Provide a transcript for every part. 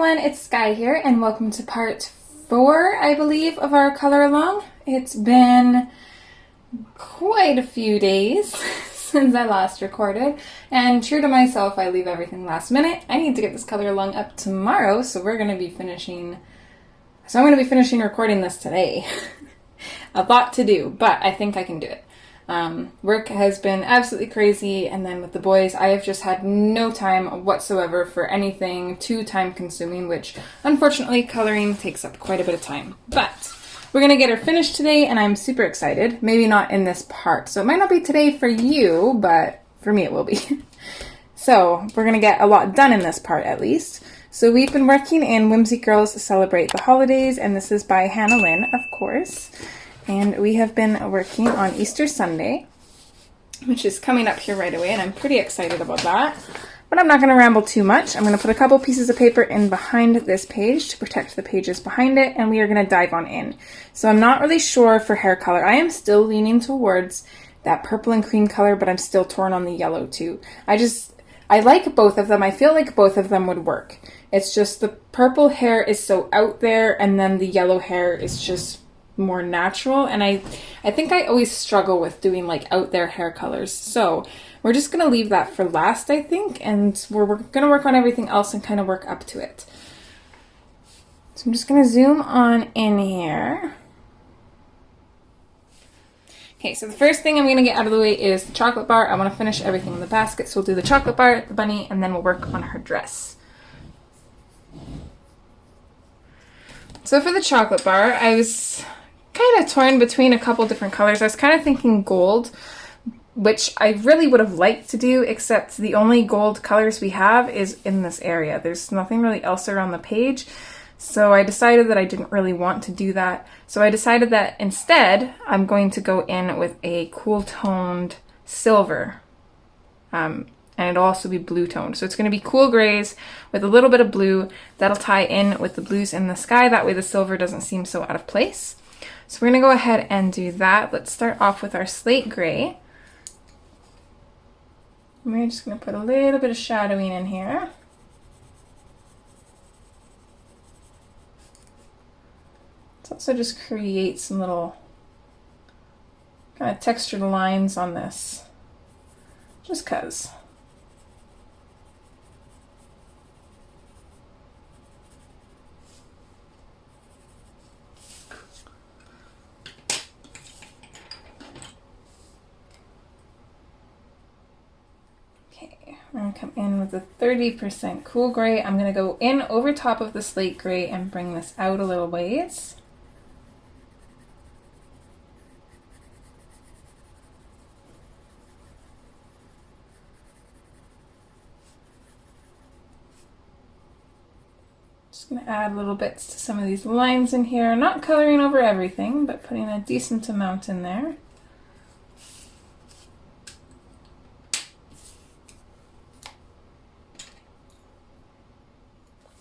everyone, it's Sky here, and welcome to part 4, I believe, of our color along. It's been quite a few days since I last recorded, and true to myself, I leave everything last minute. I need to get this color along up tomorrow, so I'm going to be finishing recording this today. A lot to do, but I think I can do it. Work has been absolutely crazy, and then with the boys, I have just had no time whatsoever for anything too time consuming, which unfortunately coloring takes up quite a bit of time. But we're going to get her finished today, and I'm super excited. Maybe not in this part, so it might not be today for you, but for me it will be. So we're going to get a lot done in this part at least. So we've been working in Whimsy Girls Celebrate the Holidays, and this is by Hannah Lynn, of course. And we have been working on Easter Sunday, which is coming up here right away, and I'm pretty excited about that. But I'm not going to ramble too much. I'm going to put a couple pieces of paper in behind this page to protect the pages behind it, and we are going to dive on in. So I'm not really sure for hair color. I am still leaning towards that purple and cream color, but I'm still torn on the yellow too. I like both of them. I feel like both of them would work. It's just the purple hair is so out there, and then the yellow hair is just more natural, and I think I always struggle with doing like out there hair colors, so we're just gonna leave that for last, I think, and we're gonna work on everything else and kind of work up to it. So I'm just gonna zoom on in here. Okay, so the first thing I'm gonna get out of the way is the chocolate bar. I want to finish everything in the basket, so we'll do the chocolate bar, the bunny, and then we'll work on her dress. So for the chocolate bar, I was kind of torn between a couple different colors. I was kind of thinking gold, which I really would have liked to do, except the only gold colors we have is in this area. There's nothing really else around the page, so I decided that I didn't really want to do that. So I decided that instead I'm going to go in with a cool toned silver, and it'll also be blue toned. So it's going to be cool grays with a little bit of blue. That'll tie in with the blues in the sky. That way the silver doesn't seem so out of place. So we're going to go ahead and do that. Let's start off with our slate gray. We're just going to put a little bit of shadowing in here. Let's also just create some little kind of textured lines on this, just 'cause. I'm going to come in with a 30% cool gray. I'm going to go in over top of the slate gray and bring this out a little ways. Just going to add little bits to some of these lines in here. Not coloring over everything, but putting a decent amount in there.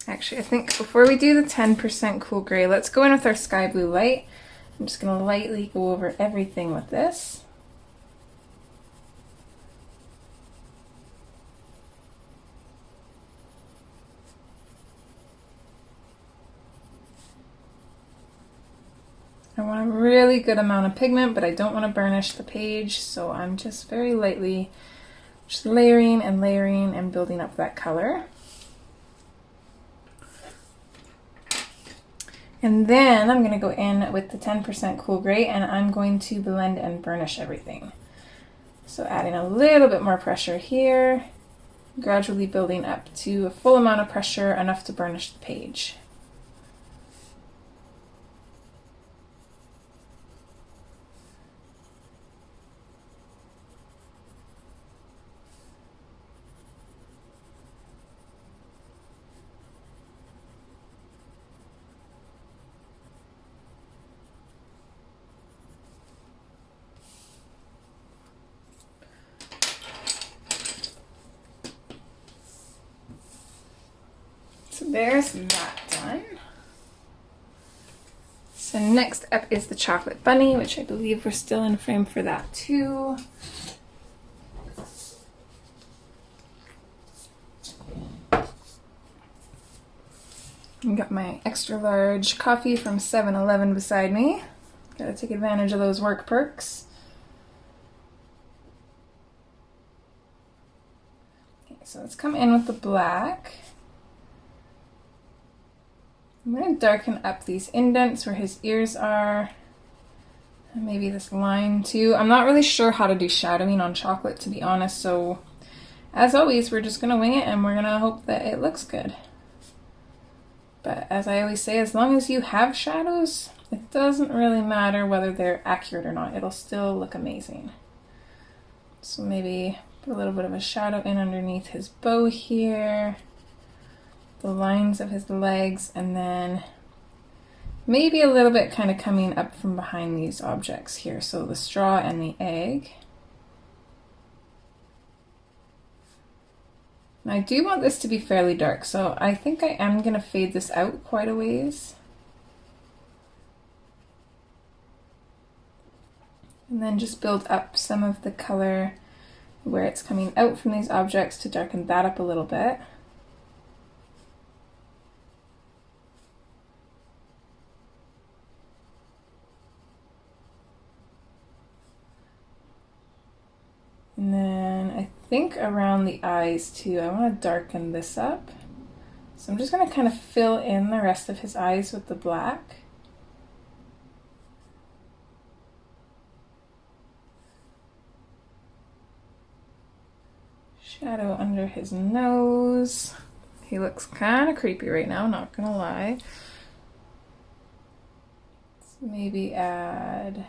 Actually, I think before we do the 10% cool gray, let's go in with our sky blue light. I'm just going to lightly go over everything with this. I want a really good amount of pigment, but I don't want to burnish the page, so I'm just very lightly just layering and layering and building up that color. And then I'm going to go in with the 10% cool gray, and I'm going to blend and burnish everything. So adding a little bit more pressure here, gradually building up to a full amount of pressure, enough to burnish the page. So there's that done. So next up is the chocolate bunny, which I believe we're still in frame for that too. Got my extra large coffee from 7-Eleven beside me. Gotta take advantage of those work perks. Okay, so let's come in with the black. I'm gonna darken up these indents where his ears are. And maybe this line too. I'm not really sure how to do shadowing on chocolate, to be honest, so as always, we're just gonna wing it and we're gonna hope that it looks good. But as I always say, as long as you have shadows, it doesn't really matter whether they're accurate or not. It'll still look amazing. So maybe put a little bit of a shadow in underneath his bow here, the lines of his legs, and then maybe a little bit kind of coming up from behind these objects here. So the straw and the egg. I do want this to be fairly dark, so I think I am going to fade this out quite a ways. And then just build up some of the color where it's coming out from these objects to darken that up a little bit. And then I think around the eyes too, I want to darken this up. So I'm just going to kind of fill in the rest of his eyes with the black. Shadow under his nose. He looks kind of creepy right now, not going to lie. Let's maybe add...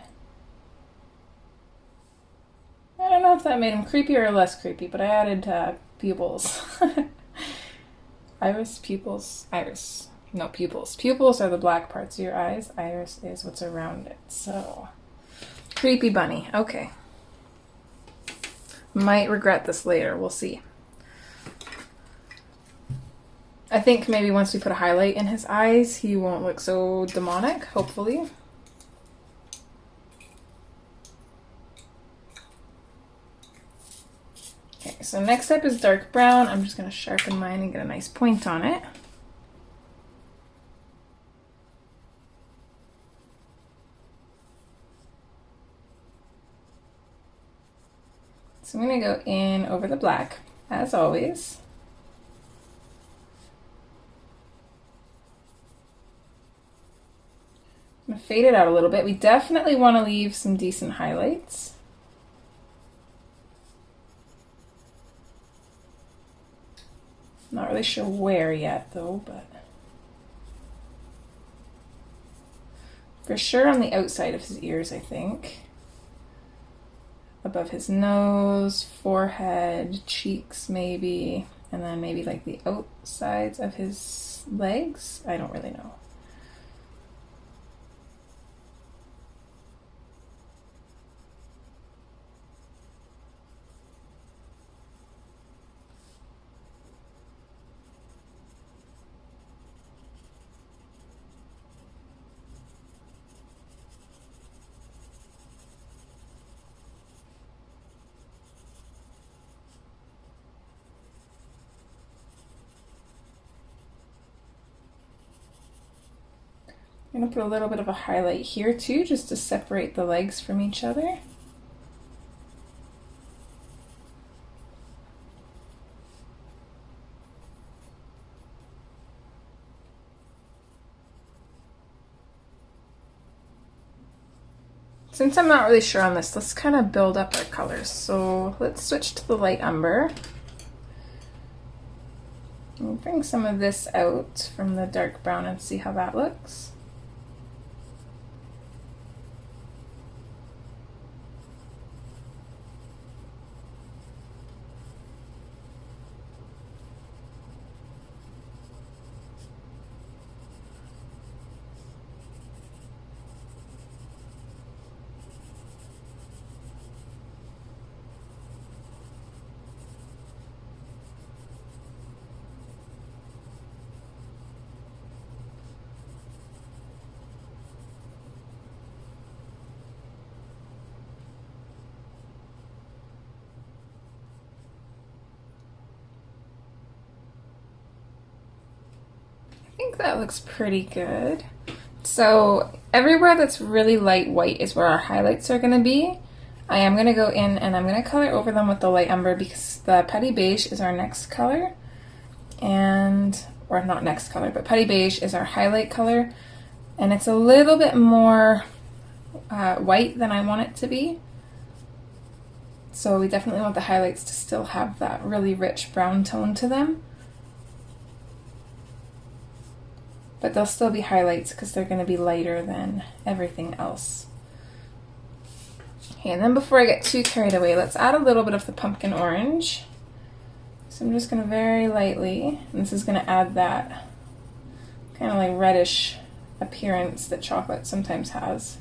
I don't know if that made him creepy or less creepy, but I added pupils. Iris, pupils, iris. No, pupils. Pupils are the black parts of your eyes. Iris is what's around it. So, creepy bunny. Okay. Might regret this later. We'll see. I think maybe once we put a highlight in his eyes, he won't look so demonic, hopefully. Okay, so next up is dark brown. I'm just going to sharpen mine and get a nice point on it. So I'm going to go in over the black, as always. I'm going to fade it out a little bit. We definitely want to leave some decent highlights. Not really sure where yet though, but for sure on the outside of his ears, I think. Above his nose, forehead, cheeks maybe, and then maybe like the outsides of his legs. I don't really know. I'm going to put a little bit of a highlight here too, just to separate the legs from each other. Since I'm not really sure on this, let's kind of build up our colors. So let's switch to the light umber. We'll bring some of this out from the dark brown and see how that looks. think that looks pretty good. So everywhere that's really light white is where our highlights are going to be. I am going to go in and I'm going to color over them with the light umber because the Putty Beige is our next color. Or not next color, but Putty Beige is our highlight color. And it's a little bit more white than I want it to be. So we definitely want the highlights to still have that really rich brown tone to them. But they'll still be highlights because they're going to be lighter than everything else. Okay, and then before I get too carried away, let's add a little bit of the pumpkin orange. So I'm just going to very lightly, and this is going to add that kind of like reddish appearance that chocolate sometimes has.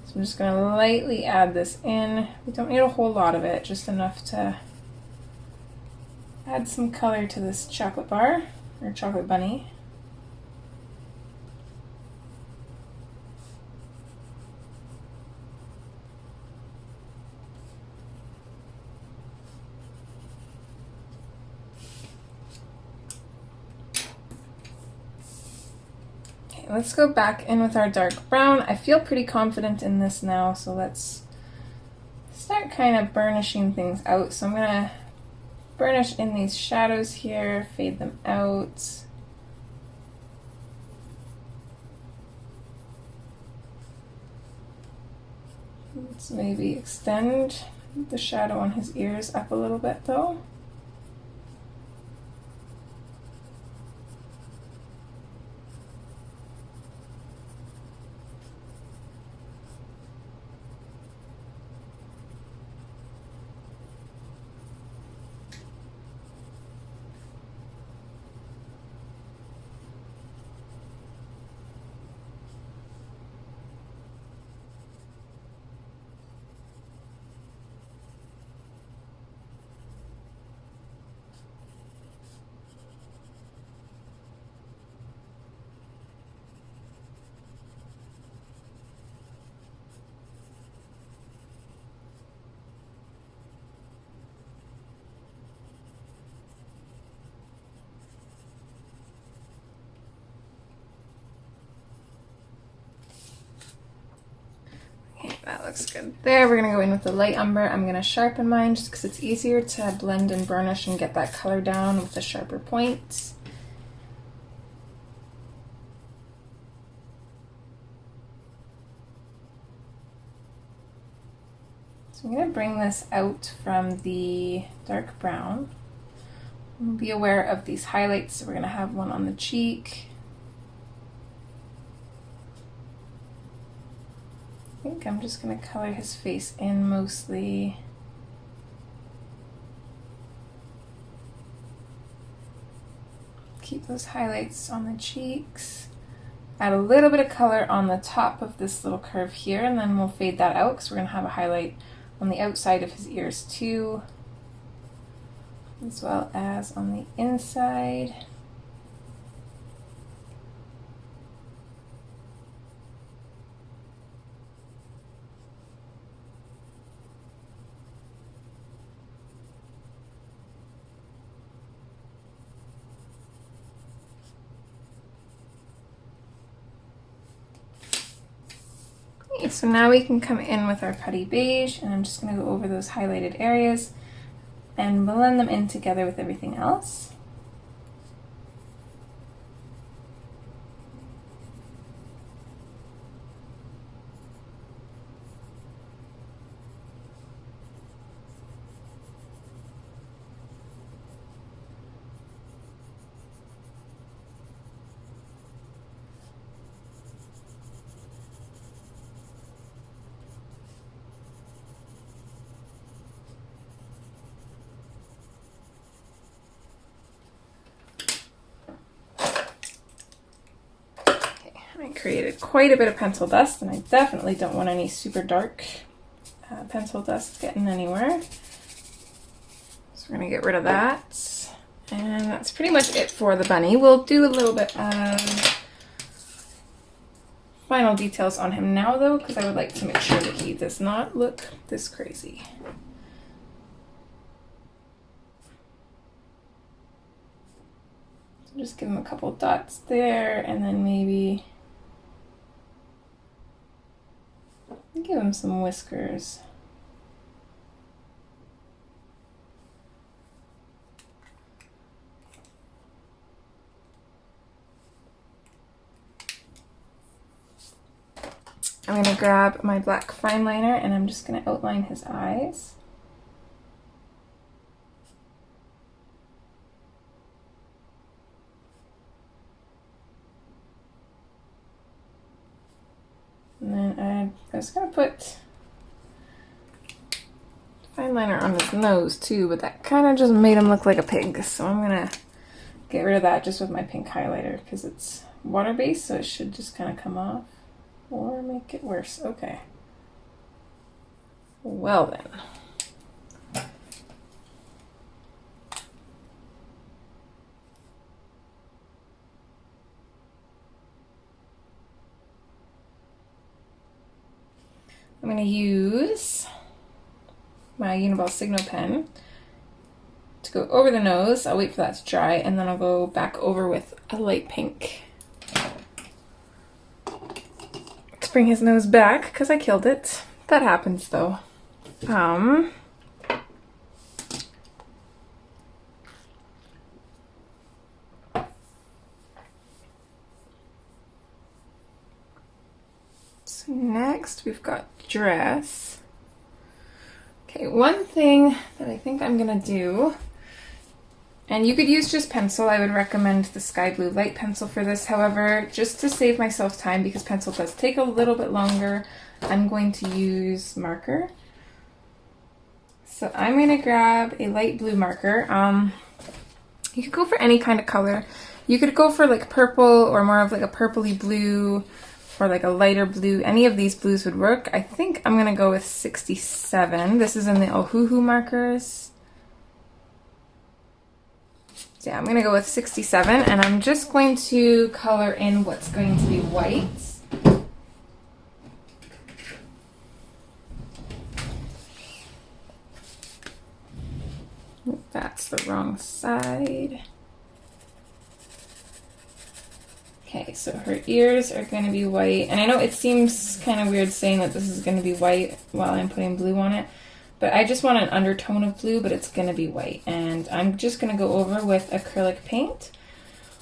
So I'm just going to lightly add this in. We don't need a whole lot of it, just enough to add some color to this chocolate bar, or chocolate bunny. Let's go back in with our dark brown. I feel pretty confident in this now, so let's start kind of burnishing things out. So I'm going to burnish in these shadows here, fade them out. Let's maybe extend the shadow on his ears up a little bit though. That looks good there. We're going to go in with the light umber. I'm going to sharpen mine just because it's easier to blend and burnish and get that color down with the sharper points. So I'm going to bring this out from the dark brown. Be aware of these highlights. So we're going to have one on the cheek. I think I'm just going to color his face in mostly. Keep those highlights on the cheeks. Add a little bit of color on the top of this little curve here, and then we'll fade that out because we're going to have a highlight on the outside of his ears too, as well as on the inside. So now we can come in with our Putty Beige, and I'm just going to go over those highlighted areas and blend them in together with everything else. I created quite a bit of pencil dust, and I definitely don't want any super dark pencil dust getting anywhere. So we're going to get rid of that. And that's pretty much it for the bunny. We'll do a little bit of final details on him now though, because I would like to make sure that he does not look this crazy. Just give him a couple dots there, and then maybe give him some whiskers. I'm going to grab my black fine liner and I'm just going to outline his eyes. And then I was going to put fine liner on his nose too, but that kind of just made him look like a pig. So I'm going to get rid of that just with my pink highlighter because it's water-based, so it should just kind of come off. Or make it worse. Okay. Well then. I'm going to use my Uniball Signal pen to go over the nose. I'll wait for that to dry and then I'll go back over with a light pink. Bring his nose back because I killed it. That happens though. So next we've got dress. Okay, one thing that I think I'm gonna do, and you could use just pencil. I would recommend the sky blue light pencil for this. However, just to save myself time, because pencil does take a little bit longer, I'm going to use marker. So I'm going to grab a light blue marker. You could go for any kind of color. You could go for like purple or more of like a purpley blue or like a lighter blue. Any of these blues would work. I think I'm going to go with 67. This is in the Ohuhu markers. Yeah, I'm going to go with 67, and I'm just going to color in what's going to be white. That's the wrong side. Okay, so her ears are going to be white, and I know it seems kind of weird saying that this is going to be white while I'm putting blue on it. But I just want an undertone of blue, but it's going to be white. And I'm just going to go over with acrylic paint.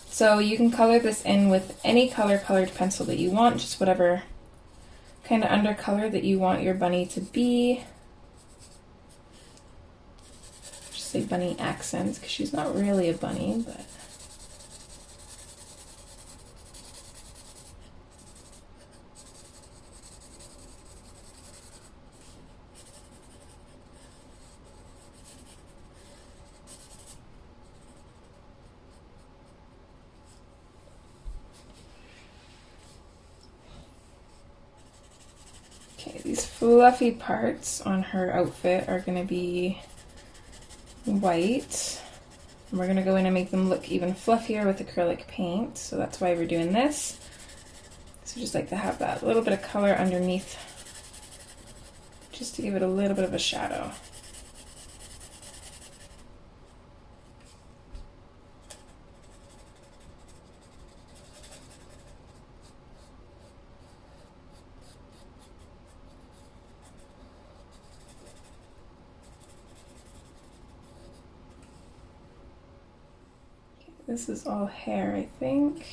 So you can color this in with any colored pencil that you want, just whatever kind of undercolor that you want your bunny to be. Just say bunny accents, because she's not really a bunny, but... Okay, these fluffy parts on her outfit are going to be white. And we're going to go in and make them look even fluffier with acrylic paint. So that's why we're doing this. So just like to have that little bit of color underneath, just to give it a little bit of a shadow. This is all hair, I think.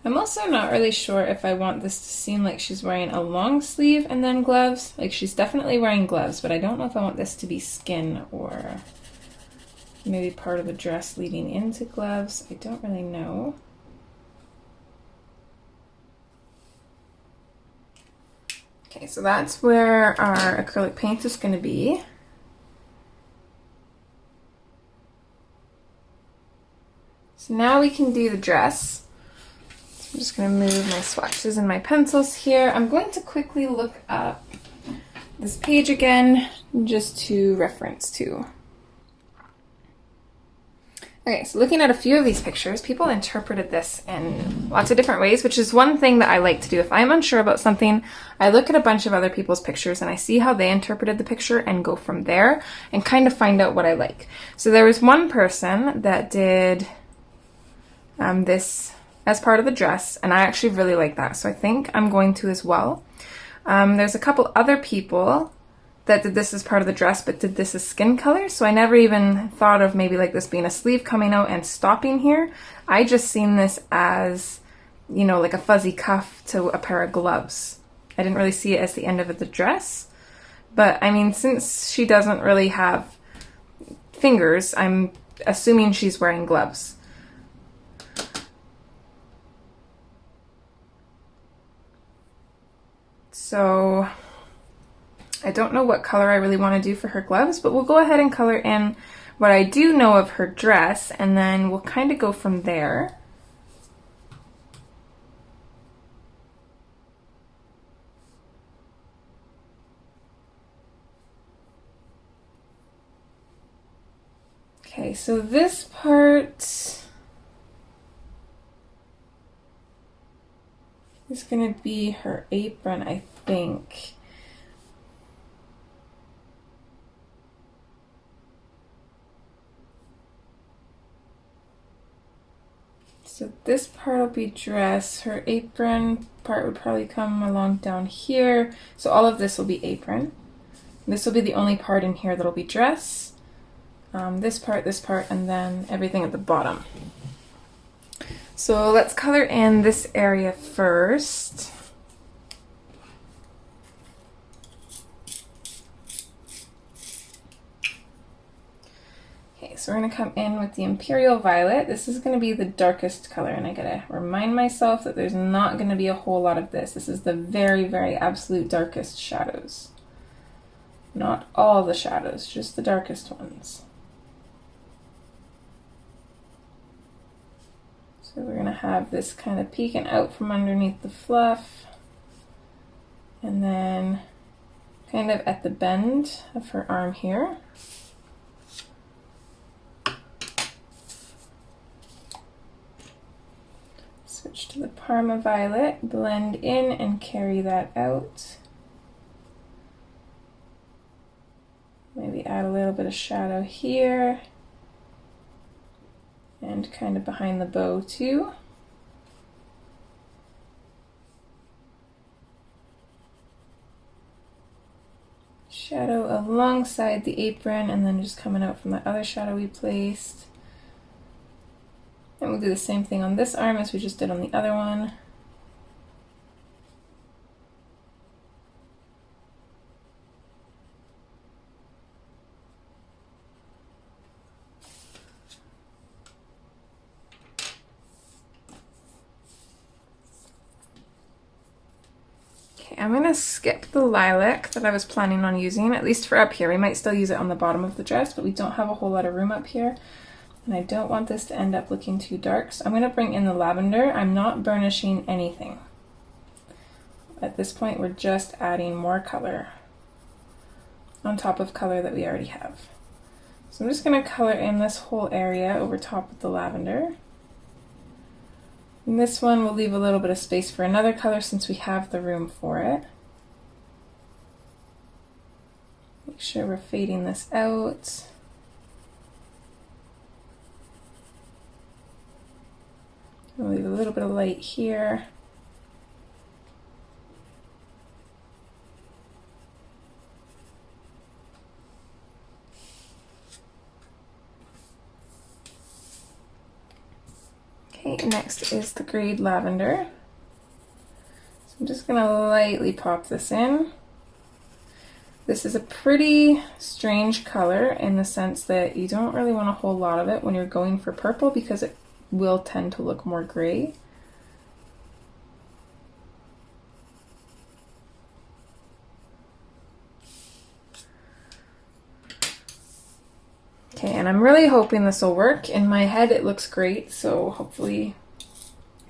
I'm also not really sure if I want this to seem like she's wearing a long sleeve and then gloves. Like, she's definitely wearing gloves, but I don't know if I want this to be skin or maybe part of the dress leading into gloves. I don't really know. Okay, so that's where our acrylic paint is going to be. So now we can do the dress. So I'm just going to move my swatches and my pencils here. I'm going to quickly look up this page again, just to reference to. Okay, so looking at a few of these pictures, people interpreted this in lots of different ways, which is one thing that I like to do. If I'm unsure about something, I look at a bunch of other people's pictures and I see how they interpreted the picture and go from there and kind of find out what I like. So there was one person that did this as part of the dress, and I actually really like that, so I think I'm going to as well. There's a couple other people that did this as part of the dress, but did this as skin color. So I never even thought of maybe like this being a sleeve coming out and stopping here. I just seen this as, you know, like a fuzzy cuff to a pair of gloves. I didn't really see it as the end of the dress. But I mean, since she doesn't really have fingers, I'm assuming she's wearing gloves. So I don't know what color I really want to do for her gloves, but we'll go ahead and color in what I do know of her dress, and then we'll kind of go from there. Okay, so this part is going to be her apron, I think. So this part will be dress. Her apron part would probably come along down here. So all of this will be apron. This will be the only part in here that'll be dress. This part, and then everything at the bottom. So let's color in this area first. Okay, so we're going to come in with the Imperial Violet. This is going to be the darkest color, and I gotta remind myself that there's not going to be a whole lot of this. This is the very, very absolute darkest shadows. Not all the shadows, just the darkest ones. So we're going to have this kind of peeking out from underneath the fluff, and then kind of at the bend of her arm here. Switch to the Parma Violet, blend in and carry that out. Maybe add a little bit of shadow here and kind of behind the bow too. Shadow alongside the apron and then just coming out from that other shadow we placed. And we'll do the same thing on this arm as we just did on the other one. Okay, I'm going to skip the lilac that I was planning on using, at least for up here. We might still use it on the bottom of the dress, but we don't have a whole lot of room up here. And I don't want this to end up looking too dark, so I'm going to bring in the lavender. I'm not burnishing anything. At this point, we're just adding more color on top of color that we already have. So I'm just going to color in this whole area over top with the lavender. And this one we'll leave a little bit of space for another color since we have the room for it. Make sure we're fading this out. We'll leave a little bit of light here. Okay, next is the grade lavender. So I'm just going to lightly pop this in. This is a pretty strange color in the sense that you don't really want a whole lot of it when you're going for purple because it will tend to look more gray. Okay, and I'm really hoping this will work. In my head it looks great, so hopefully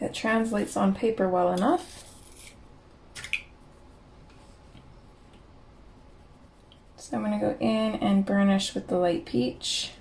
it translates on paper well enough. So I'm going to go in and burnish with the light peach.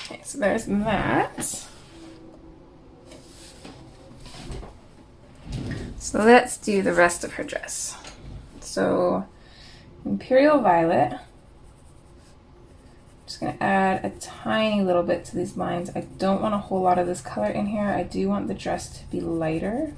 Okay, so there's that. So let's do the rest of her dress. So Imperial Violet. I'm just going to add a tiny little bit to these lines. I don't want a whole lot of this color in here. I do want the dress to be lighter.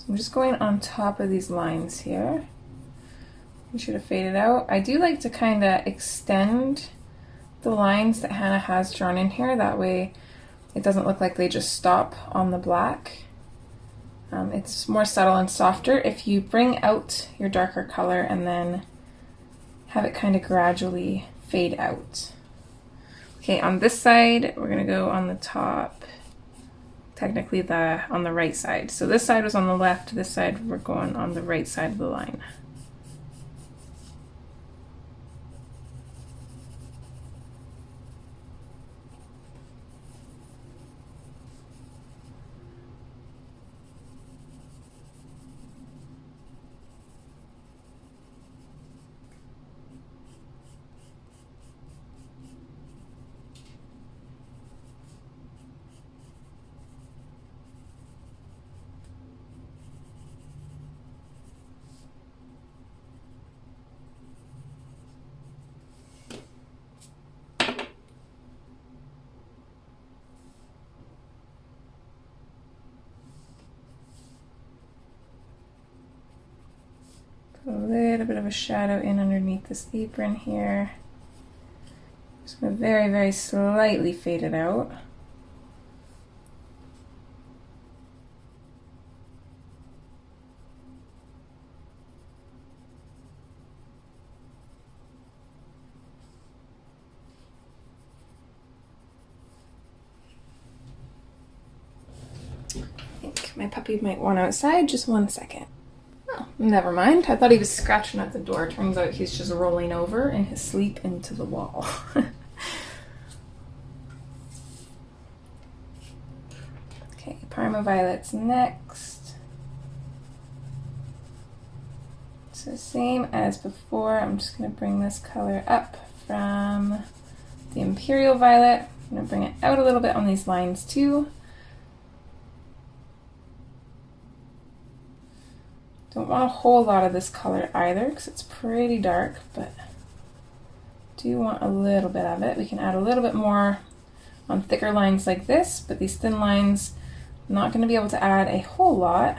I'm just going on top of these lines here. You should have faded out. I do like to kind of extend the lines that Hannah has drawn in here. That way it doesn't look like they just stop on the black. It's more subtle and softer if you bring out your darker color and then have it kind of gradually fade out. Okay, on this side, we're going to go on the top. Technically on the right side. So this side was on the left, this side we're going on the right side of the line. Put a little bit of a shadow in underneath this apron here. Just going to very, very slightly fade it out. I think my puppy might want outside. Just 1 second. Oh, never mind. I thought he was scratching at the door. Turns out he's just rolling over in his sleep into the wall. Okay, Parma Violet's next. So same as before, I'm just going to bring this color up from the Imperial Violet. I'm going to bring it out a little bit on these lines too. Don't want a whole lot of this color either because it's pretty dark, but do want a little bit of it. We can add a little bit more on thicker lines like this, but these thin lines, I'm not going to be able to add a whole lot.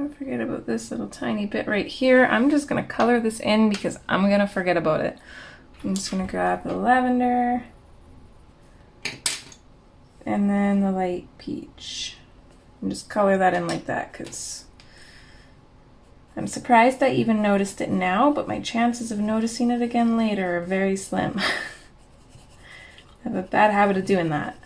Don't forget about this little tiny bit right here. I'm just gonna color this in because I'm gonna forget about it. I'm just gonna grab the lavender and then the light peach and just color that in like that, because I'm surprised I even noticed it now, but my chances of noticing it again later are very slim. I have a bad habit of doing that.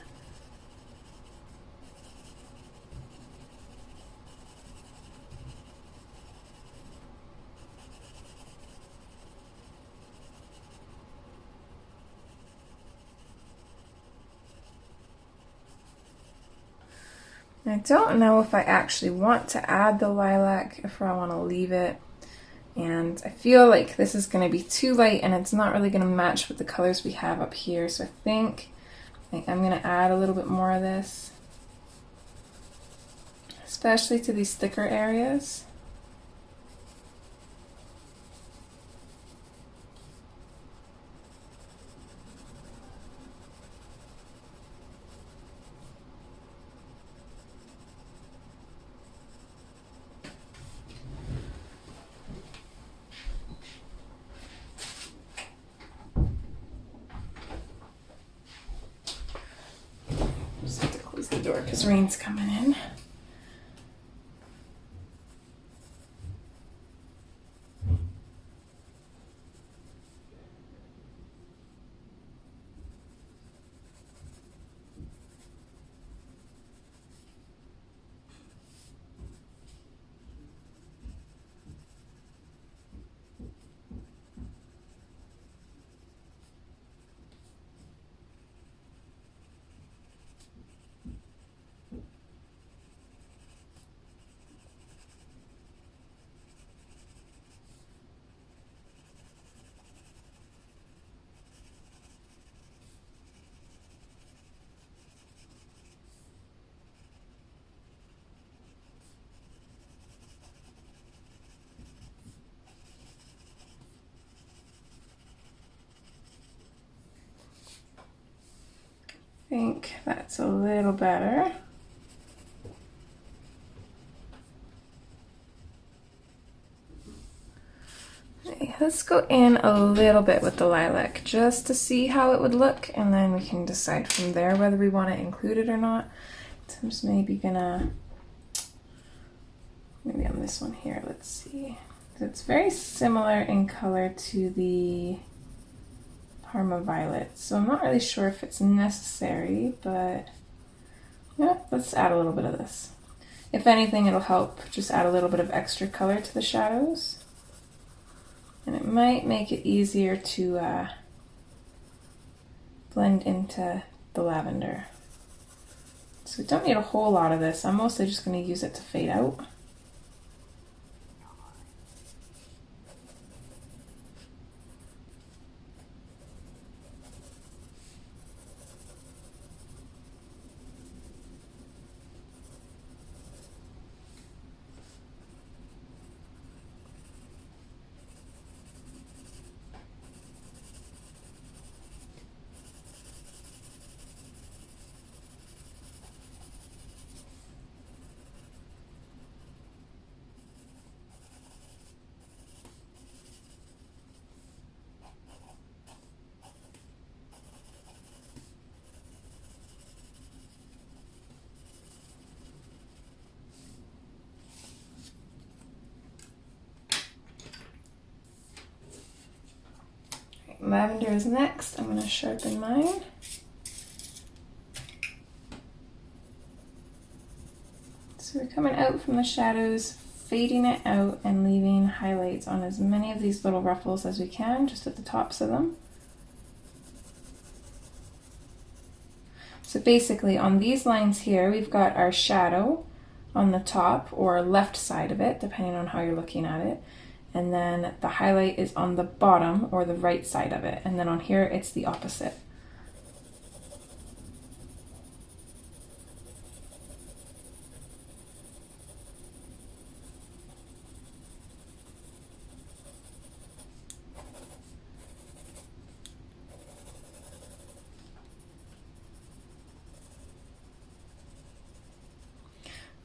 I don't know if I actually want to add the lilac, if I want to leave it. And I feel like this is going to be too light and it's not really going to match with the colors we have up here. So I think I'm going to add a little bit more of this, especially to these thicker areas. Just have to close the door because rain's coming in. I think that's a little better. Okay, let's go in a little bit with the lilac just to see how it would look, and then we can decide from there whether we want to include it or not. So I'm just maybe on this one here, let's see. It's very similar in color to the Parma Violet, so I'm not really sure if it's necessary, but yeah, let's add a little bit of this. If anything, it'll help just add a little bit of extra color to the shadows, and it might make it easier to blend into the lavender. So we don't need a whole lot of this. I'm mostly just going to use it to fade out. Lavender is next. I'm going to sharpen mine. So we're coming out from the shadows, fading it out and leaving highlights on as many of these little ruffles as we can, just at the tops of them. So basically on these lines here, we've got our shadow on the top or left side of it, depending on how you're looking at it. And then the highlight is on the bottom or the right side of it. And then on here, it's the opposite.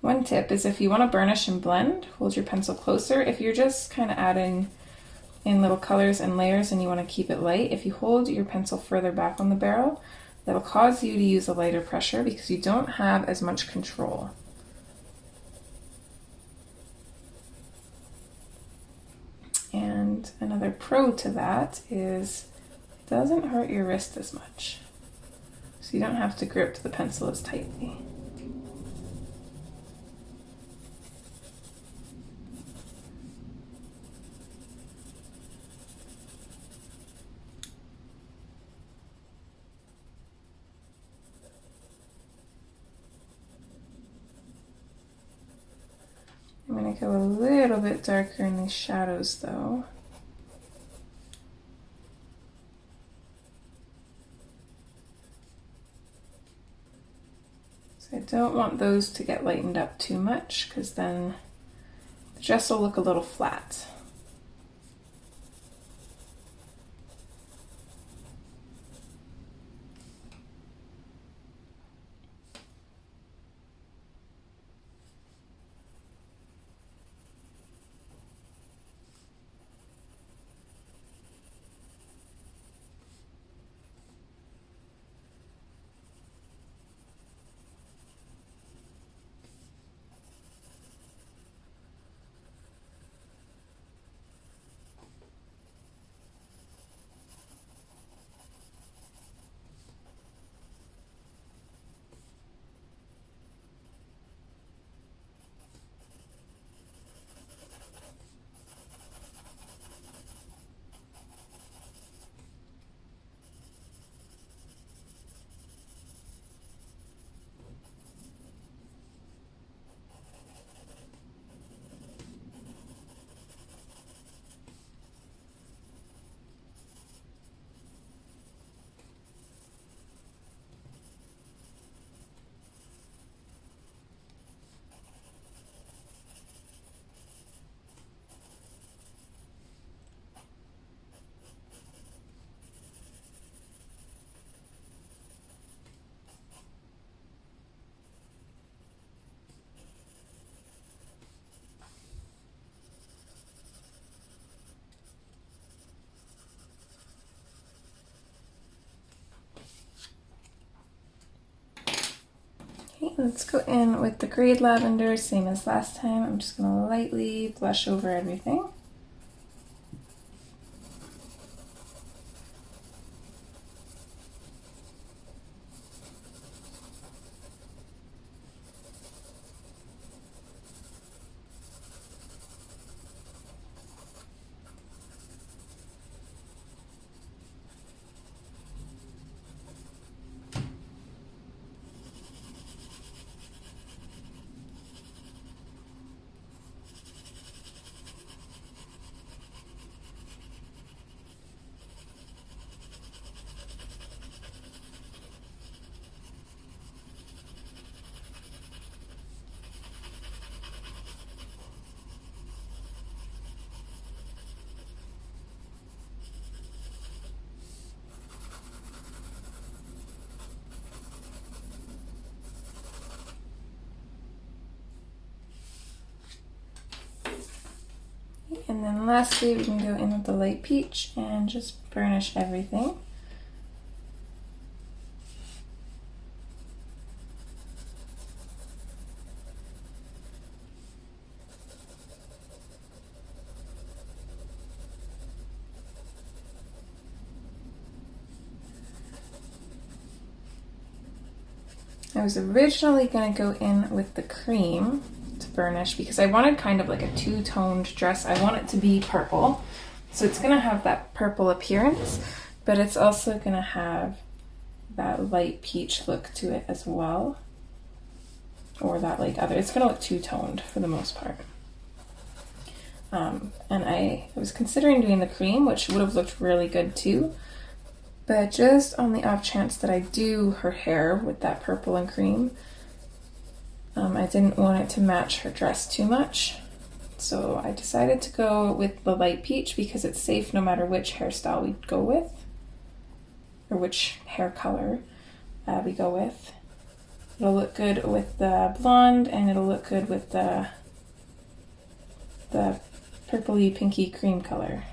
One tip is if you want to burnish and blend, hold your pencil closer. If you're just kind of adding in little colors and layers and you want to keep it light, if you hold your pencil further back on the barrel, that'll cause you to use a lighter pressure because you don't have as much control. And another pro to that is it doesn't hurt your wrist as much. So you don't have to grip the pencil as tightly. I'm going to go a little bit darker in these shadows though. So I don't want those to get lightened up too much because then the dress will look a little flat. Okay, let's go in with the grade lavender, same as last time. I'm just going to lightly blush over everything. And then lastly, we can go in with the light peach and just burnish everything. I was originally going to go in with the cream to burnish because I wanted kind of like a two-toned dress. I want it to be purple, so it's going to have that purple appearance, but it's also going to have that light peach look to it as well, or that like other, it's going to look two-toned for the most part. And I was considering doing the cream, which would have looked really good too, but just on the off chance that I do her hair with that purple and cream, I didn't want it to match her dress too much. So I decided to go with the light peach because it's safe no matter which hairstyle we go with, or which hair color we go with. It'll look good with the blonde, and it'll look good with the purpley pinky cream color.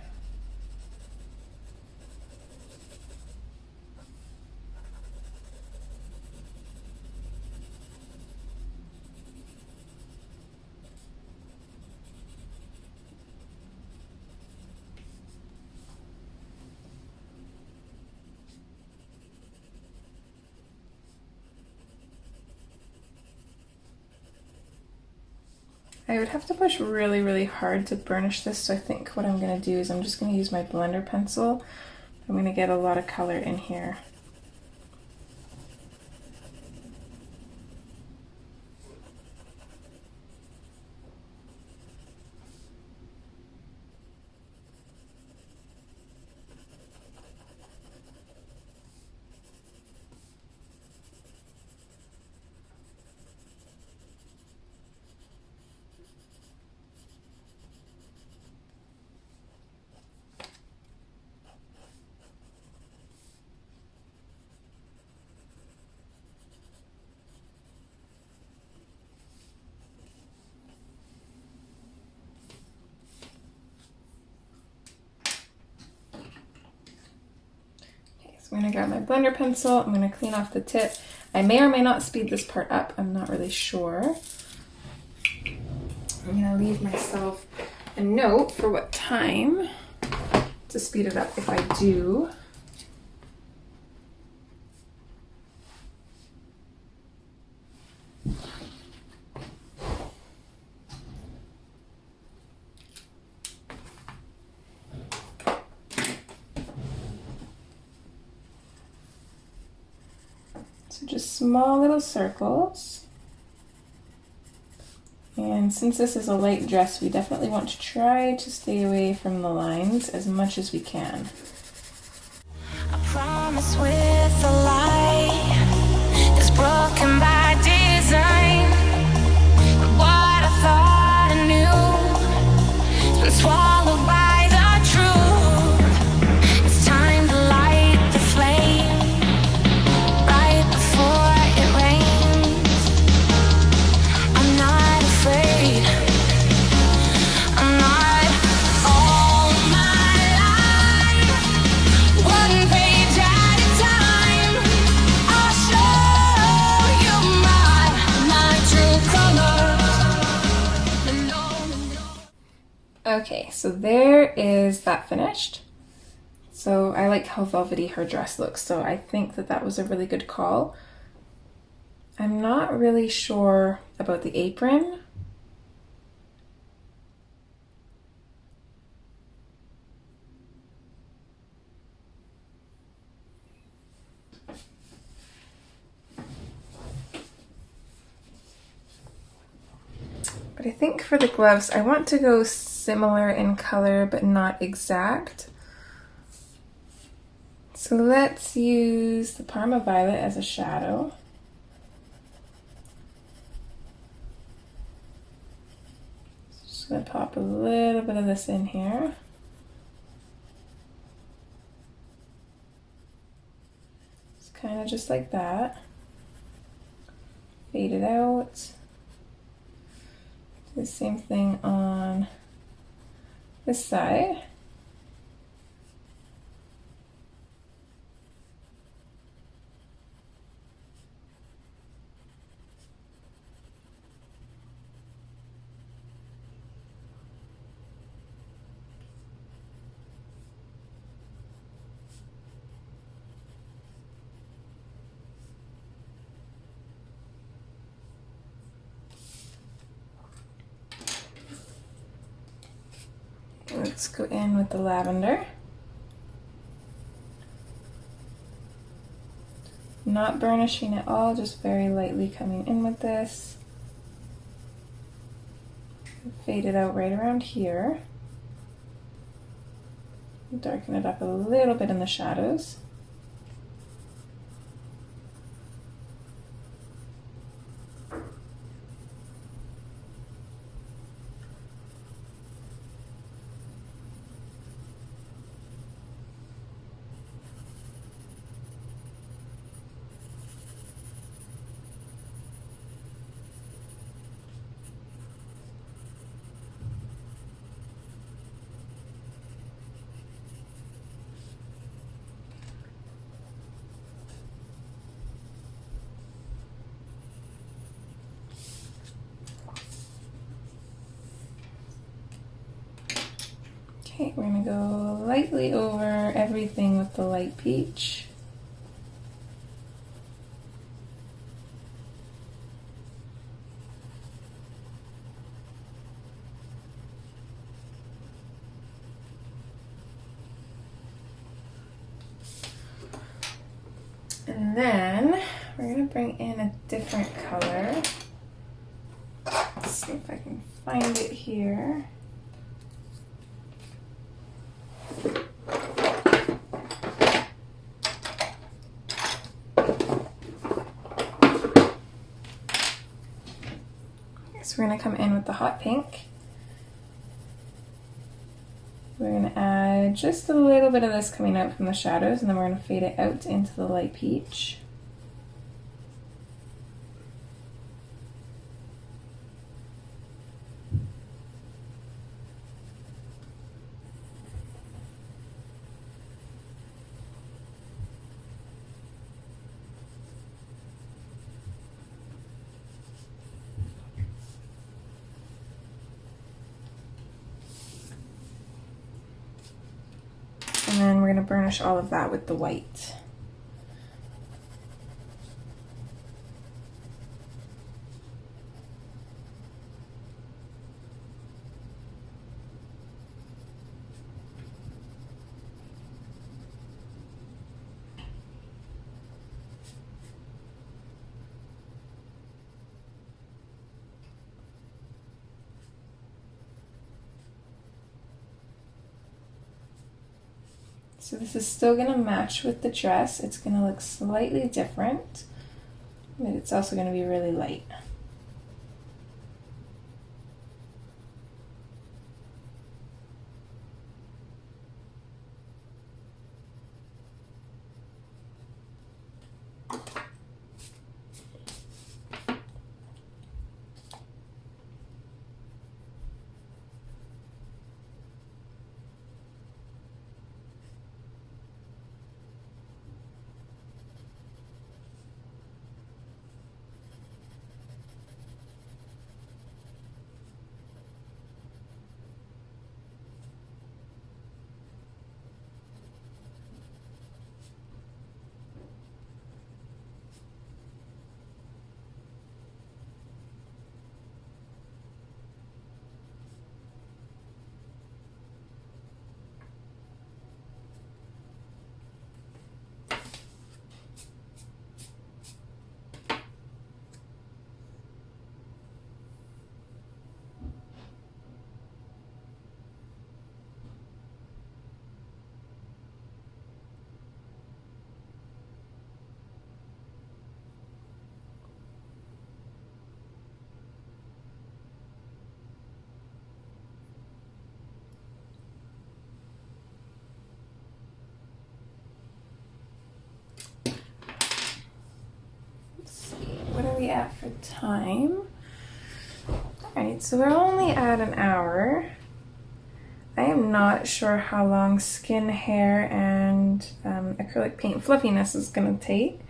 I would have to push really, really hard to burnish this, so I think what I'm going to do is I'm just going to use my blender pencil. I'm going to get a lot of color in here. I'm going to grab my blender pencil, I'm going to clean off the tip. I may or may not speed this part up, I'm not really sure. I'm going to leave myself a note for what time to speed it up if I do. So just small little circles. And since this is a light dress, we definitely want to try to stay away from the lines as much as we can. I promise with a lie is broken by design. What I thought I knew has been swallowed by the truth. It's time to light the flame right before it rains. I'm not afraid. I'm not all my life. One page at a time. I'll show you my true colors. Okay, so there is that finished. So I like how velvety her dress looks, so I think that that was a really good call. I'm not really sure about the apron. But I think for the gloves, I want to go similar in color, but not exact. So let's use the Parma Violet as a shadow. Just gonna pop a little bit of this in here. It's kind of just like that. Fade it out. Do the same thing on this side. Let's go in with the lavender. Not burnishing at all, just very lightly coming in with this. Fade it out right around here. Darken it up a little bit in the shadows. Okay, we're gonna go lightly over everything with the light peach. And then we're gonna bring in a different color. Let's see if I can find it here. So we're gonna come in with the hot pink. We're gonna add just a little bit of this coming out from the shadows, and then we're gonna fade it out into the light peach. And then we're going to burnish all of that with the white. So this is still going to match with the dress. It's going to look slightly different, but it's also going to be really light. What are we at for time? Alright, so we're only at an hour. I am not sure how long skin, hair, and acrylic paint fluffiness is going to take.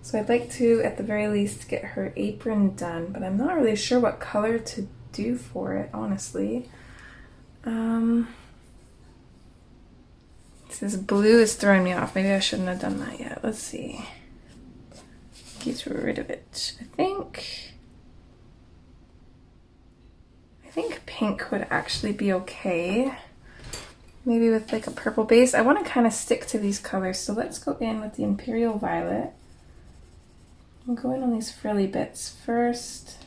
So I'd like to, at the very least, get her apron done, but I'm not really sure what color to do for it, honestly. This blue is throwing me off. Maybe I shouldn't have done that yet. Let's see. Get rid of it. I think pink would actually be okay. Maybe with like a purple base. I want to kind of stick to these colors, so let's go in with the Imperial Violet. I'll go in on these frilly bits first.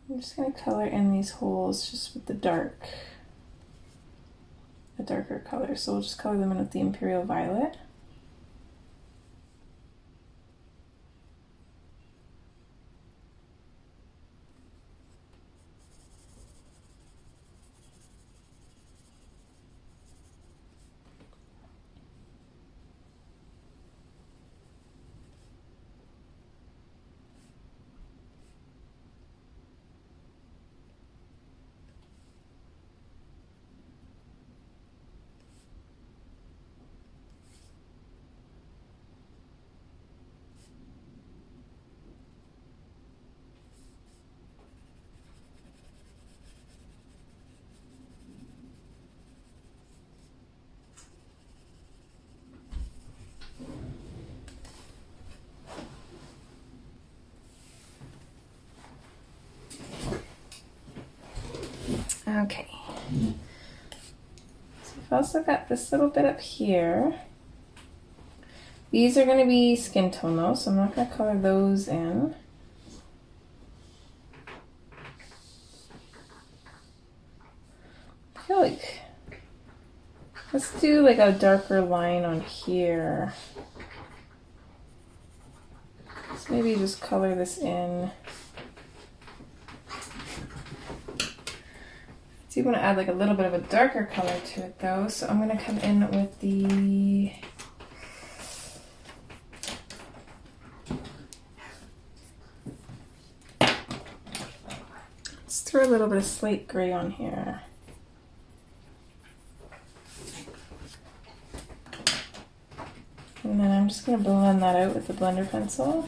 I'm just going to color in these holes just with a darker color. So we'll just color them in with the Imperial Violet. also got this little bit up here. These are going to be skin tone though, so I'm not going to color those in. I feel like, let's do like a darker line on here. Let's maybe just color this in. So you want to add like a little bit of a darker color to it though, so I'm going to come in with the throw a little bit of slate gray on here. And then I'm just going to blend that out with the blender pencil.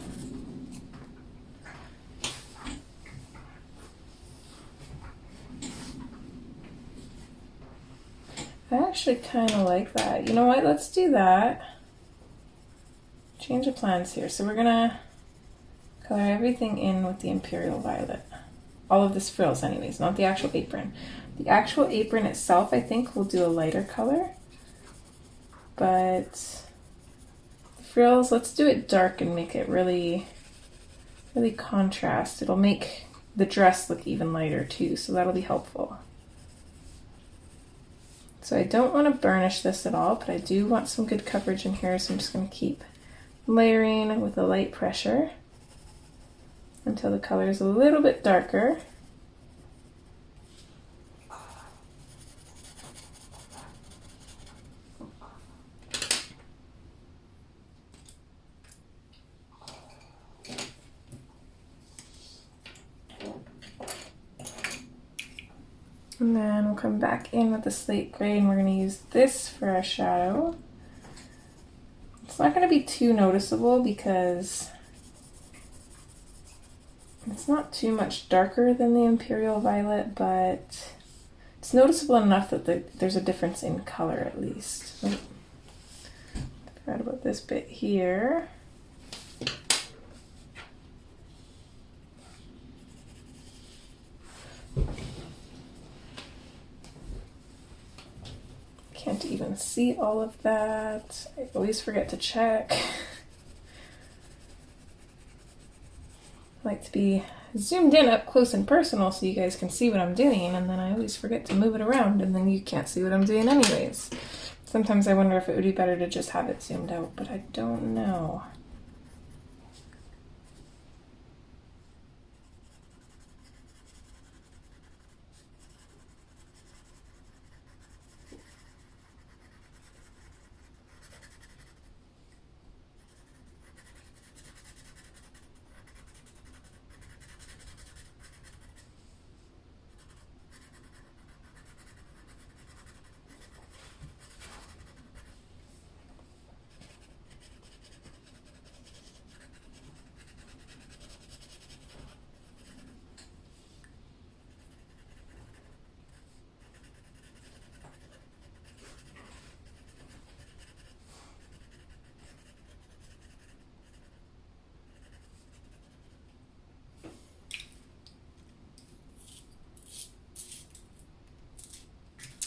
I actually kind of like that. You know what? Let's do that. Change of plans here. So we're going to color everything in with the Imperial Violet. All of this frills anyways, not the actual apron. The actual apron itself, I think, will do a lighter color. But the frills, let's do it dark and make it really, really contrast. It'll make the dress look even lighter too, so that'll be helpful. So I don't want to burnish this at all, but I do want some good coverage in here, so I'm just going to keep layering with a light pressure until the color is a little bit darker. And then we'll come back in with the slate gray and we're going to use this for our shadow. It's not going to be too noticeable because it's not too much darker than the Imperial Violet, but it's noticeable enough that there's a difference in color at least. Oh, forgot about this bit here. Can't even see all of that. I always forget to check. I like to be zoomed in up close and personal so you guys can see what I'm doing, and then I always forget to move it around and then you can't see what I'm doing anyways. Sometimes I wonder if it would be better to just have it zoomed out, but I don't know.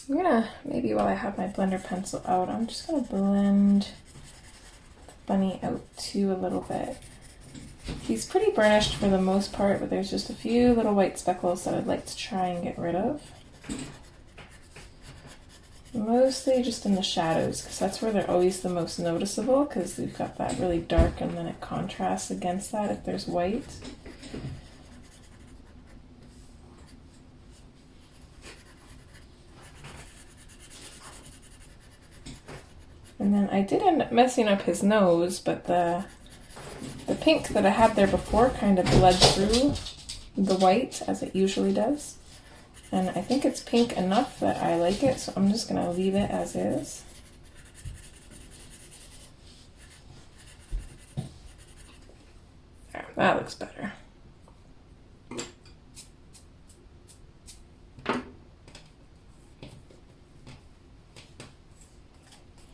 I'm gonna, maybe while I have my blender pencil out, I'm just gonna blend the bunny out too a little bit. He's pretty burnished for the most part, but there's just a few little white speckles that I'd like to try and get rid of. Mostly just in the shadows, because that's where they're always the most noticeable, because we've got that really dark and then it contrasts against that if there's white. And then I did end up messing up his nose, but the pink that I had there before kind of bled through the white as it usually does. And I think it's pink enough that I like it, so I'm just going to leave it as is. There, that looks better.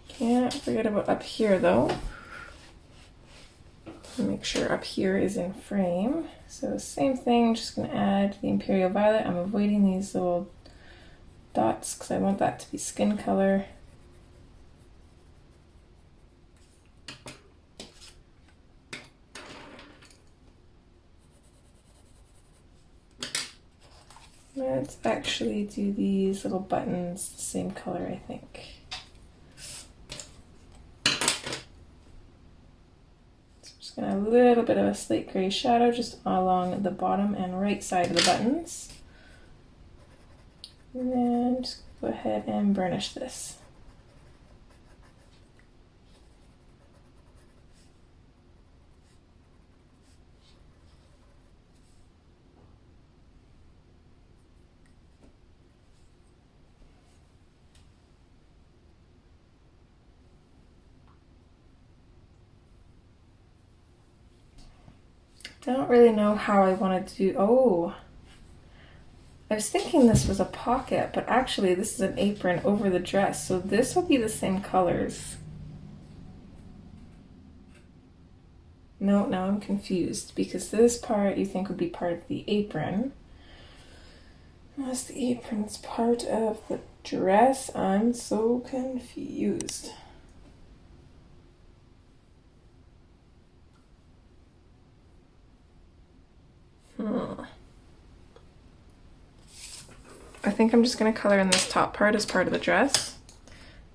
Can't forget about up here though. Make sure up here is in frame. So same thing, just gonna add the Imperial Violet. I'm avoiding these little dots because I want that to be skin color. Let's actually do these little buttons the same color, I think. So I'm just gonna a little bit of a slate gray shadow just along the bottom and right side of the buttons. And then just go ahead and burnish this. I don't really know how I want to do, oh, I was thinking this was a pocket, but actually this is an apron over the dress, so this will be the same colors. No, now I'm confused, because this part you think would be part of the apron. Unless the apron's part of the dress, I'm so confused. I think I'm just going to color in this top part as part of the dress.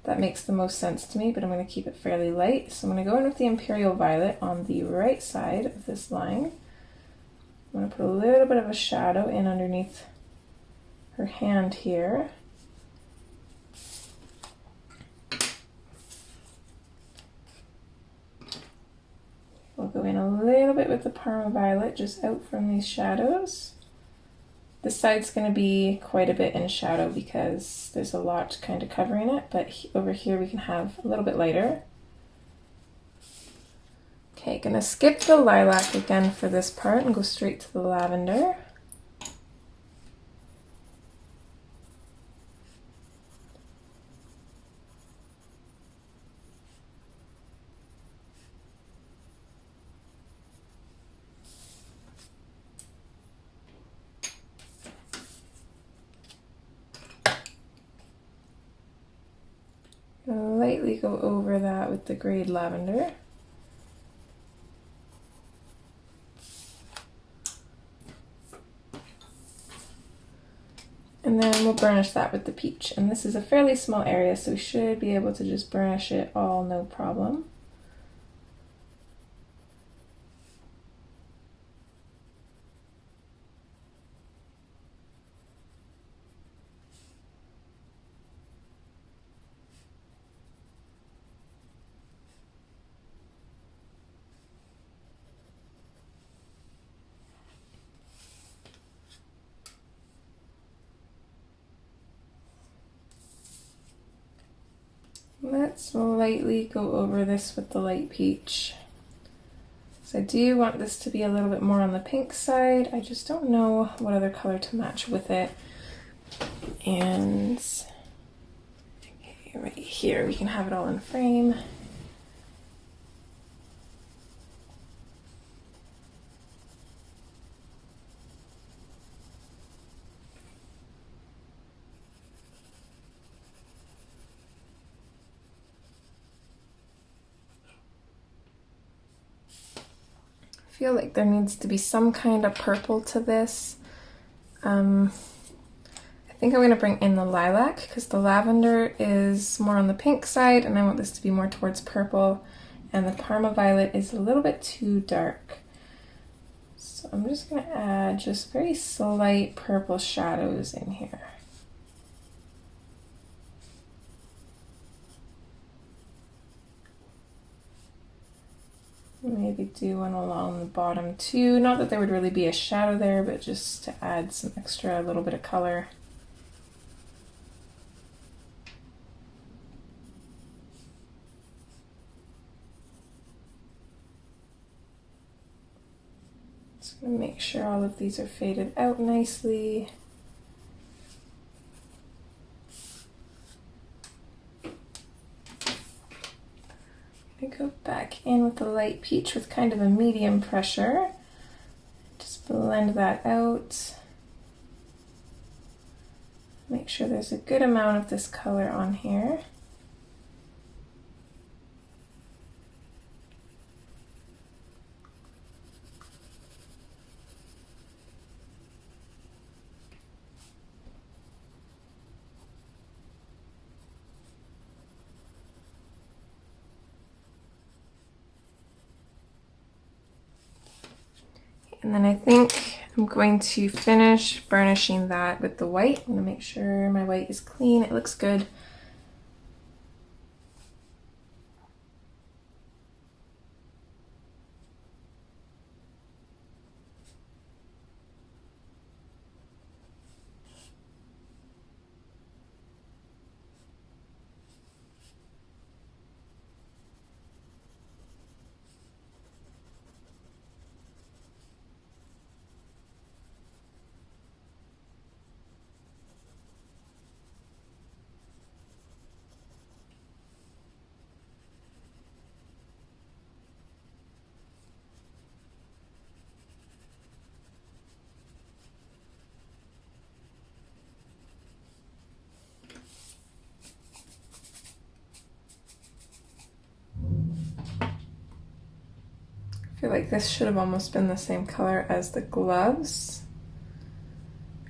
That makes the most sense to me, but I'm going to keep it fairly light. So I'm going to go in with the Imperial Violet on the right side of this line. I'm going to put a little bit of a shadow in underneath her hand here. We'll go in a little bit with the Parma Violet just out from these shadows. This side's going to be quite a bit in shadow because there's a lot kind of covering it, but over here we can have a little bit lighter. Okay, gonna skip the lilac again for this part and go straight to the lavender. Lightly go over that with the grayed lavender. And then we'll burnish that with the peach. And this is a fairly small area, so we should be able to just burnish it all no problem. Let's lightly go over this with the light peach. So I do want this to be a little bit more on the pink side. I just don't know what other color to match with it. And okay, right here we can have it all in frame. I feel like there needs to be some kind of purple to this. I think I'm going to bring in the lilac because the lavender is more on the pink side and I want this to be more towards purple, and the Parma Violet is a little bit too dark. So I'm just going to add just very slight purple shadows in here. Maybe do one along the bottom too. Not that there would really be a shadow there, but just to add some extra, a little bit of color. Just gonna make sure all of these are faded out nicely. Go back in with the light peach with kind of a medium pressure. Just blend that out. Make sure there's a good amount of this color on here. And then I think I'm going to finish burnishing that with the white. I'm going to make sure my white is clean. It looks good. I feel like this should have almost been the same color as the gloves.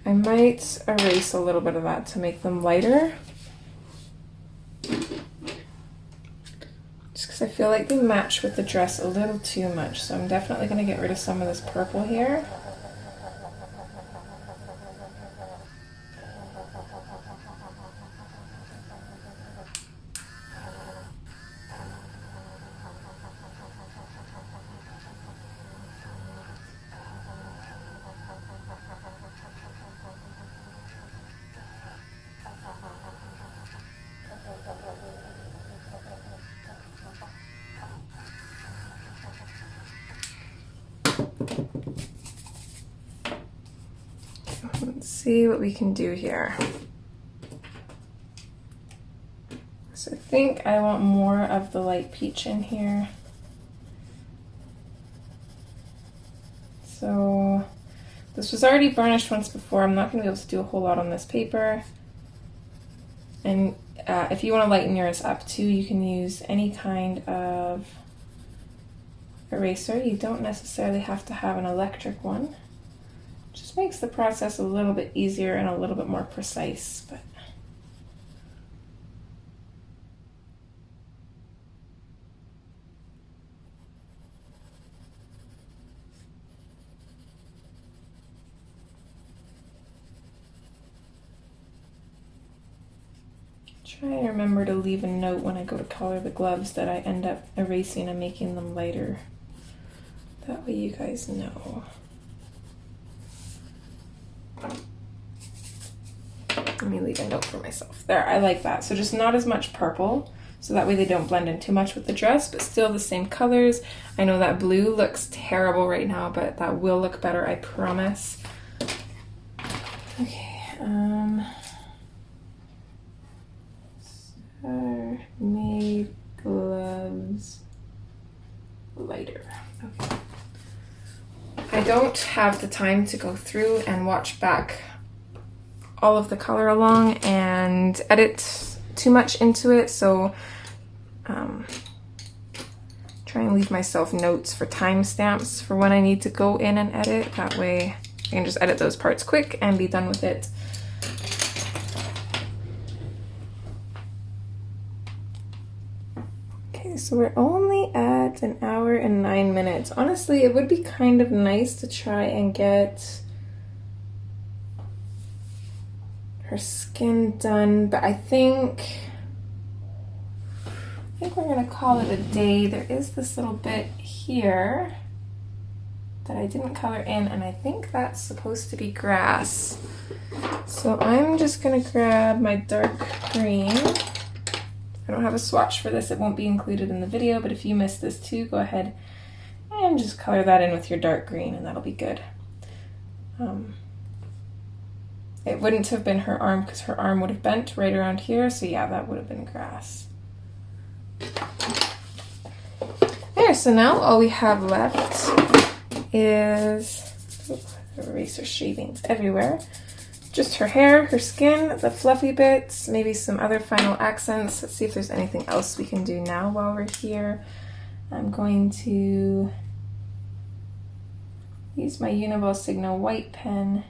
I might erase a little bit of that to make them lighter. Just because I feel like they match with the dress a little too much. So I'm definitely going to get rid of some of this purple here. Let's see what we can do here. So I think I want more of the light peach in here. So this was already varnished once before. I'm not going to be able to do a whole lot on this paper. And if you want to lighten yours up too, you can use any kind of eraser. You don't necessarily have to have an electric one. Just makes the process a little bit easier and a little bit more precise. But try and remember to leave a note when I go to color the gloves that I end up erasing and making them lighter. That way you guys know. Let me leave a note for myself. There, I like that. So just not as much purple, so that way they don't blend in too much with the dress, but still the same colors. I know that blue looks terrible right now, but that will look better, I promise. Okay, made gloves lighter. Okay. I don't have the time to go through and watch back all of the color along and edit too much into it, so try and leave myself notes for timestamps for when I need to go in and edit. That way I can just edit those parts quick and be done with it. Okay, so we're only at 1 hour and 9 minutes. Honestly, it would be kind of nice to try and get her skin done, but I think we're gonna call it a day. There is this little bit here that I didn't color in, and I think that's supposed to be grass. So I'm just gonna grab my dark green. I don't have a swatch for this, it won't be included in the video, but if you missed this too, go ahead and just color that in with your dark green and that'll be good. It wouldn't have been her arm because her arm would have bent right around here, so yeah, that would have been grass. There, so now all we have left is eraser shavings everywhere. Just her hair, her skin, the fluffy bits, maybe some other final accents. Let's see if there's anything else we can do now while we're here. I'm going to use my Uniball Signo white pen.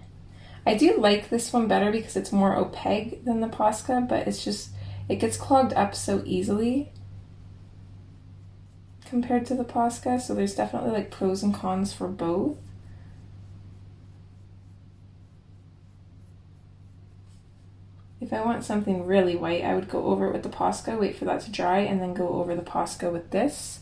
I do like this one better because it's more opaque than the Posca, but it's just, it gets clogged up so easily compared to the Posca, so there's definitely like pros and cons for both. If I want something really white, I would go over it with the Posca, wait for that to dry, and then go over the Posca with this.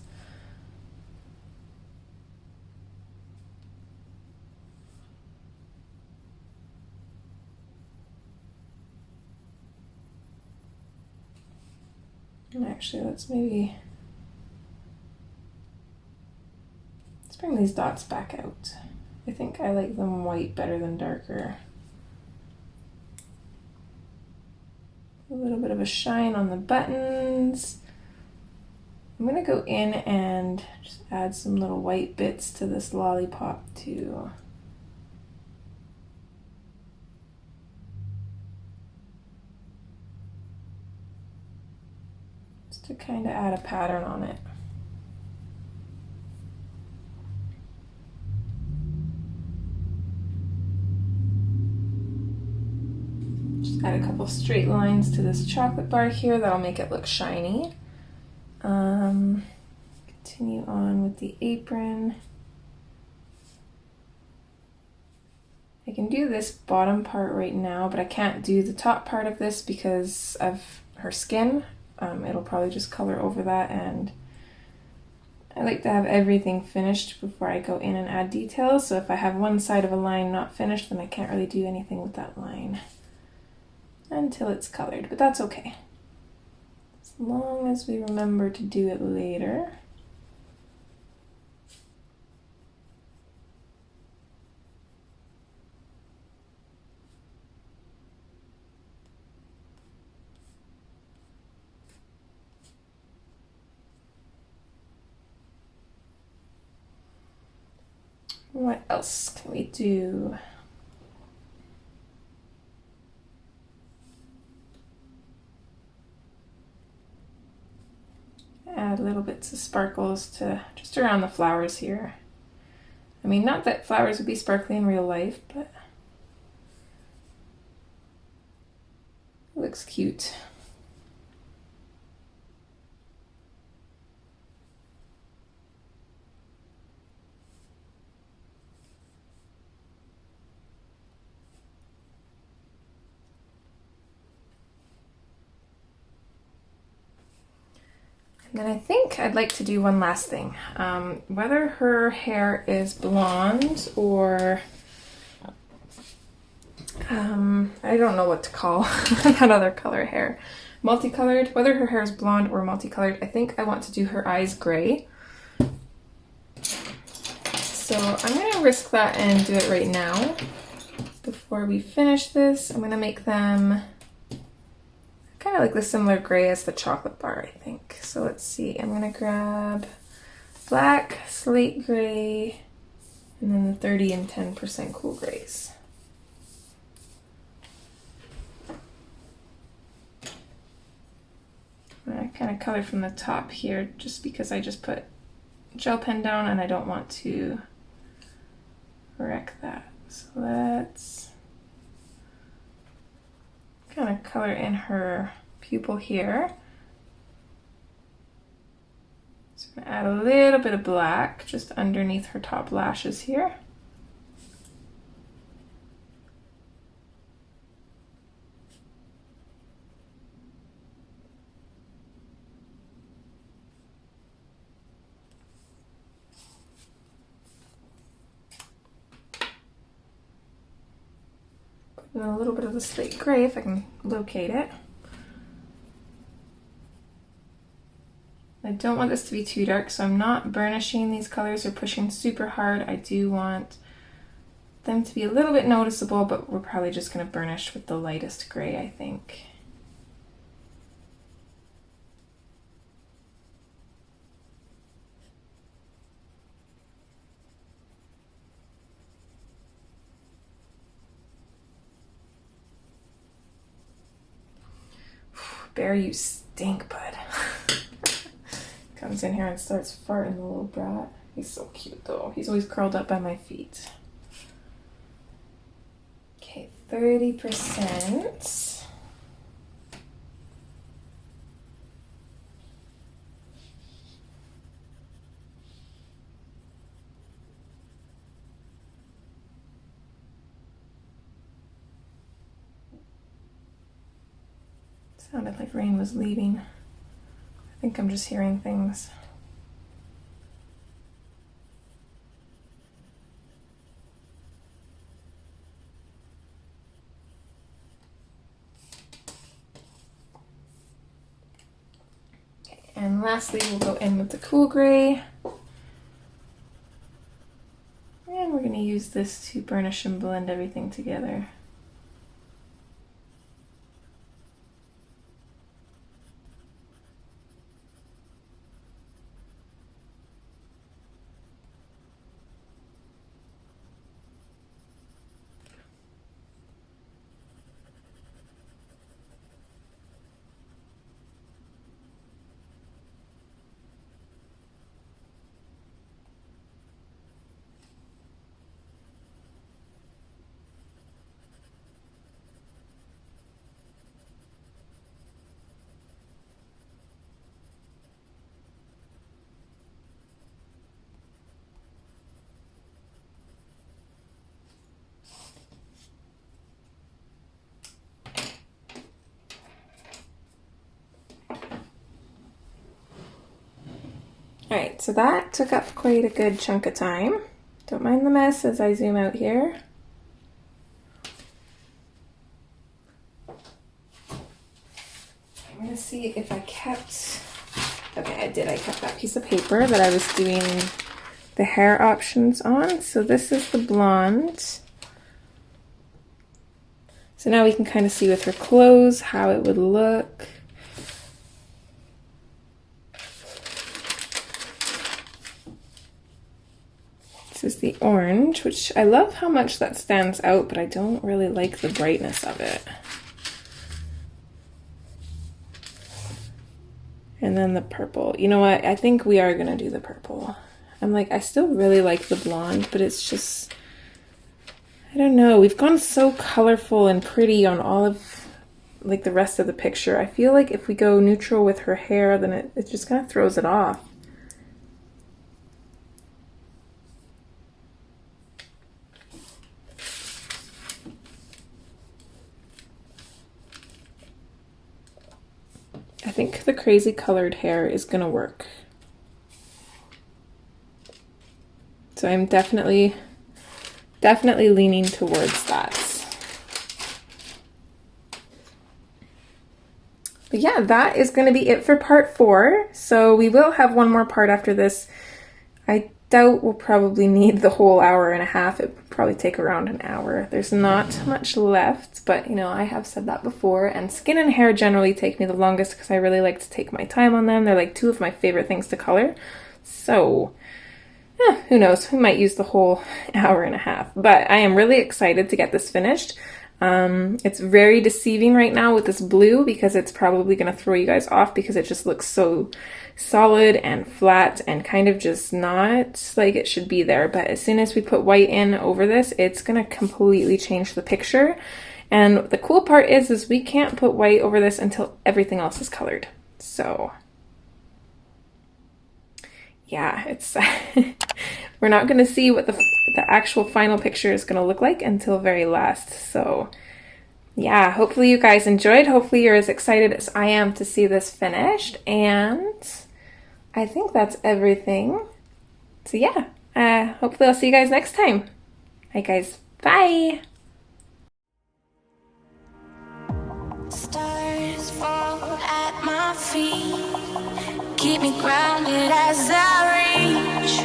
And actually, let's bring these dots back out. I think I like them white better than darker. A little bit of a shine on the buttons. I'm gonna go in and just add some little white bits to this lollipop too. Just to kind of add a pattern on it. Add a couple straight lines to this chocolate bar here, that'll make it look shiny. Continue on with the apron. I can do this bottom part right now, but I can't do the top part of this because of her skin. It'll probably just color over that, and I like to have everything finished before I go in and add details. So if I have one side of a line not finished, then I can't really do anything with that line until it's colored, but that's okay. As long as we remember to do it later. What else can we do? Add little bits of sparkles to just around the flowers here. I mean, not that flowers would be sparkly in real life, but it looks cute. And then I think I'd like to do one last thing. Whether her hair is blonde or I don't know what to call that other color hair. Multicolored, whether her hair is blonde or multicolored, I think I want to do her eyes gray. So I'm gonna risk that and do it right now. Before we finish this, I'm gonna make them kind of like the similar gray as the chocolate bar, I think. So let's see, I'm gonna grab black, slate gray, and then the 30 and 10% cool grays. I kind of color from the top here just because I just put gel pen down and I don't want to wreck that. So let's kind of color in her pupil here. So I'm gonna add a little bit of black just underneath her top lashes here. And a little bit of the slate gray if I can locate it. I don't want this to be too dark, so I'm not burnishing these colors or pushing super hard. I do want them to be a little bit noticeable, but we're probably just going to burnish with the lightest gray, I think. Bear, you stink, bud. Comes in here and starts farting, the little brat. He's so cute though. He's always curled up by my feet. Okay, 30%. Sounded like rain was leaving. I think I'm just hearing things. Okay, and lastly, we'll go in with the cool gray. And we're going to use this to burnish and blend everything together. Alright, so that took up quite a good chunk of time. Don't mind the mess as I zoom out here. I'm going to see if I kept... Okay, I did. I kept that piece of paper that I was doing the hair options on. So this is the blonde. So now we can kind of see with her clothes how it would look. This is the orange, which I love how much that stands out, but I don't really like the brightness of it. And then the purple. You know what? I think we are gonna do the purple. I'm like, I still really like the blonde, but it's just, I don't know. We've gone so colorful and pretty on all of like the rest of the picture. I feel like if we go neutral with her hair, then it just kind of throws it off. I think the crazy colored hair is gonna work. So I'm definitely leaning towards that. But yeah, that is gonna be it for part 4. So we will have one more part after this. I doubt we'll probably need the whole hour and a half. It would probably take around an hour. There's not much left, but you know, I have said that before, and skin and hair generally take me the longest because I really like to take my time on them. They're like 2 of my favorite things to color. So, who knows? We might use the whole hour and a half, but I am really excited to get this finished. It's very deceiving right now with this blue because it's probably going to throw you guys off because it just looks so solid and flat and kind of just not like it should be there. But as soon as we put white in over this, it's going to completely change the picture. And the cool part is we can't put white over this until everything else is colored. So yeah, it's we're not going to see what the actual final picture is going to look like until very last. So yeah, hopefully you guys enjoyed. Hopefully you're as excited as I am to see this finished. And I think that's everything. So yeah, hopefully I'll see you guys next time. Alright guys, bye! Stars fall at my feet, keep me grounded as I reach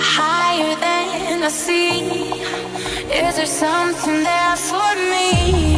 higher than I see. Is there something there for me?